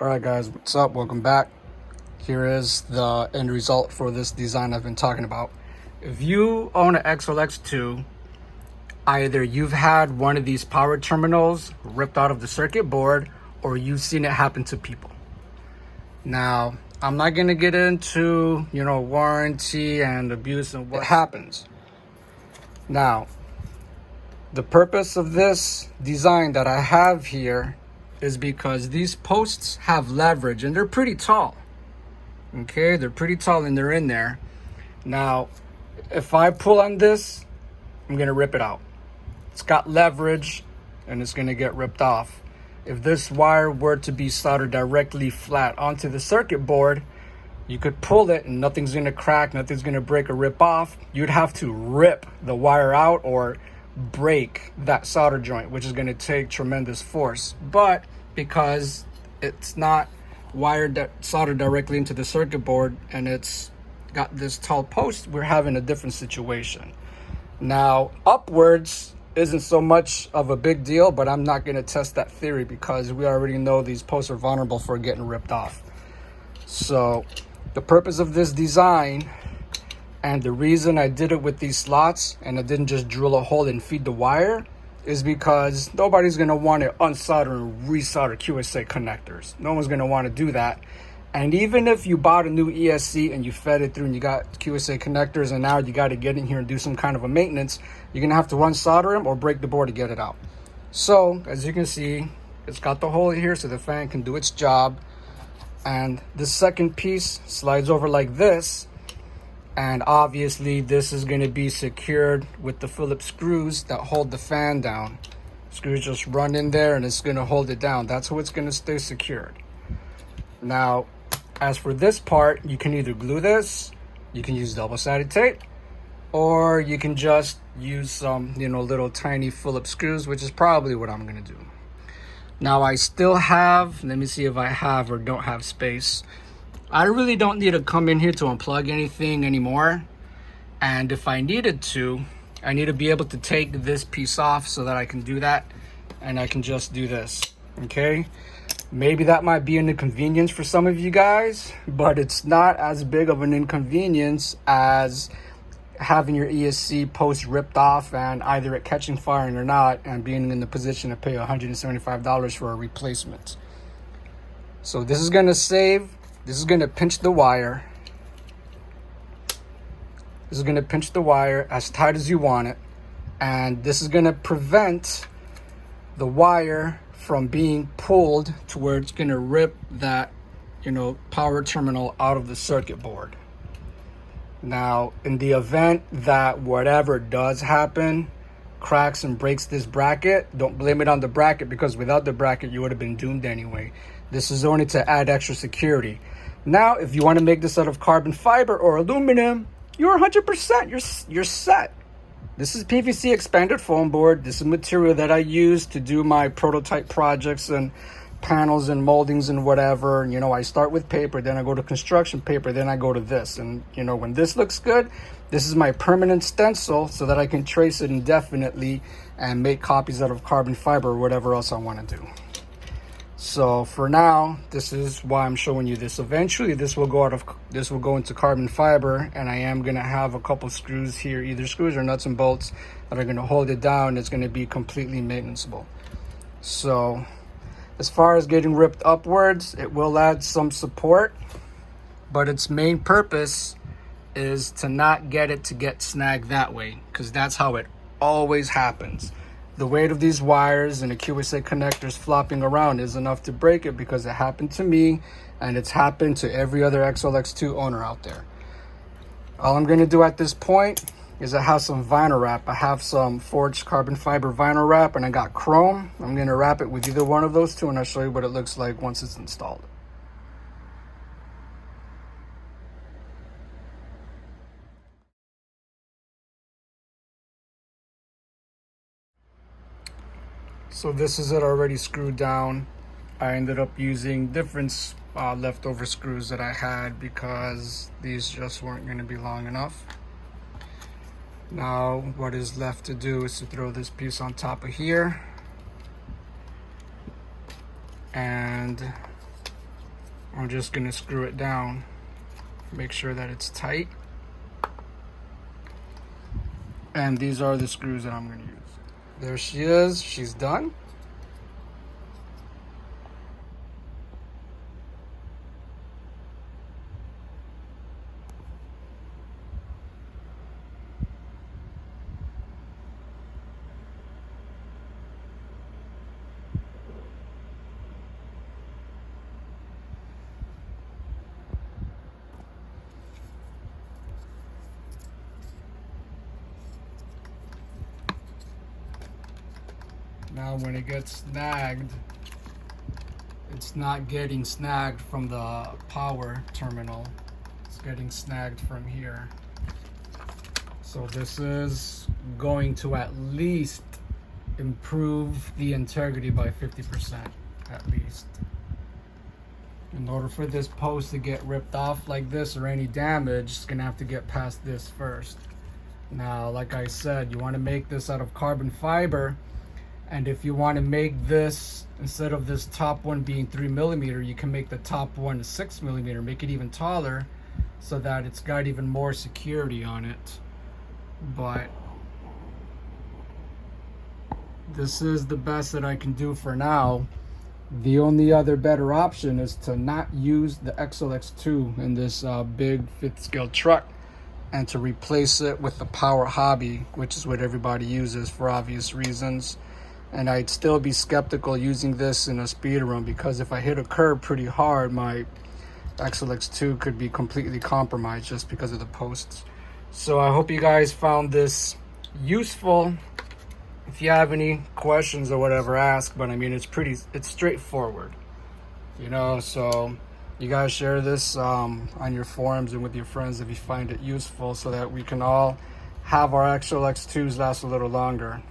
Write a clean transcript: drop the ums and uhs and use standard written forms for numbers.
Alright guys, what's up? Welcome back. Here is the end result for this design I've been talking about. If you own an XLX2, either you've had one of these power terminals ripped out of the circuit board or you've seen it happen to people. Now, I'm not going to get into, warranty and abuse and what happens. Now, the purpose of this design that I have here is because these posts have leverage and they're pretty tall. Okay, they're pretty tall and they're in there. Now, if I pull on this, I'm gonna rip it out. It's got leverage and it's gonna get ripped off. If this wire were to be soldered directly flat onto the circuit board, you could pull it and nothing's gonna crack, nothing's gonna break or rip off. You'd have to rip the wire out or break that solder joint, which is going to take tremendous force. But because it's not soldered directly into the circuit board and it's got this tall post, we're having a different situation. Now, upwards isn't so much of a big deal, but I'm not going to test that theory because we already know these posts are vulnerable for getting ripped off. So the purpose of this design, and the reason I did it with these slots and I didn't just drill a hole and feed the wire, is because nobody's going to want to unsolder and resolder QSA connectors. No one's going to want to do that. And even if you bought a new ESC and you fed it through and you got QSA connectors and now you got to get in here and do some kind of a maintenance, you're going to have to unsolder them or break the board to get it out. So as you can see, it's got the hole here so the fan can do its job. And the second piece slides over like this. And obviously this is going to be secured with the Phillips screws that hold the fan down. Screws just run in there and it's going to hold it down. That's how it's going to stay secured. Now, as for this part, you can either glue this, you can use double-sided tape, or you can just use some, little tiny Phillips screws, which is probably what I'm going to do. Now, I still have, let me see if I have or don't have space. I really don't need to come in here to unplug anything anymore. And if I needed to, I need to be able to take this piece off so that I can do that. And I can just do this, okay? Maybe that might be an inconvenience for some of you guys, but it's not as big of an inconvenience as having your ESC post ripped off and either it catching fire or not and being in the position to pay $175 for a replacement. So this is gonna save. This is going to pinch the wire. This is going to pinch the wire as tight as you want it. And this is going to prevent the wire from being pulled to where it's going to rip that, power terminal out of the circuit board. Now, in the event that whatever does happen cracks and breaks this bracket, don't blame it on the bracket because without the bracket, you would have been doomed anyway. This is only to add extra security. Now, if you want to make this out of carbon fiber or aluminum, you're 100%, you're set. This is PVC expanded foam board. This is material that I use to do my prototype projects and panels and moldings and whatever. I start with paper, then I go to construction paper, then I go to this. And, when this looks good, this is my permanent stencil so that I can trace it indefinitely and make copies out of carbon fiber or whatever else I want to do. So for now, this is why I'm showing you this. Eventually, this will go into carbon fiber, and I am gonna have a couple screws here, either screws or nuts and bolts that are gonna hold it down. It's gonna be completely maintenanceable. So as far as getting ripped upwards, it will add some support, but its main purpose is to not get it to get snagged that way, because that's how it always happens. The weight of these wires and the QSA connectors flopping around is enough to break it because it happened to me and it's happened to every other XLX2 owner out there. All I'm going to do at this point is I have some vinyl wrap. I have some forged carbon fiber vinyl wrap and I got chrome. I'm going to wrap it with either one of those two and I'll show you what it looks like once it's installed. So this is it already screwed down. I ended up using different leftover screws that I had because these just weren't going to be long enough. Now what is left to do is to throw this piece on top of here and I'm just gonna screw it down, make sure that it's tight. And these are the screws that I'm gonna use. There she is, she's done. Now when it gets snagged, it's not getting snagged from the power terminal. It's getting snagged from here. So this is going to at least improve the integrity by 50%, at least. In order for this post to get ripped off like this or any damage, it's gonna have to get past this first. Now, like I said, you wanna make this out of carbon fiber. And if you want to make this, instead of this top one being 3mm, you can make the top one 6mm, make it even taller so that it's got even more security on it. But this is the best that I can do for now. The only other better option is to not use the XLX2 in this big 5th scale truck, and to replace it with the Power Hobby, which is what everybody uses for obvious reasons. And I'd still be skeptical using this in a speed run, because if I hit a curb pretty hard, my XLX2 could be completely compromised just because of the posts. So I hope you guys found this useful. If you have any questions or whatever, ask. But I mean, it's straightforward, you know. So you guys share this on your forums and with your friends if you find it useful, so that we can all have our XLX2s last a little longer.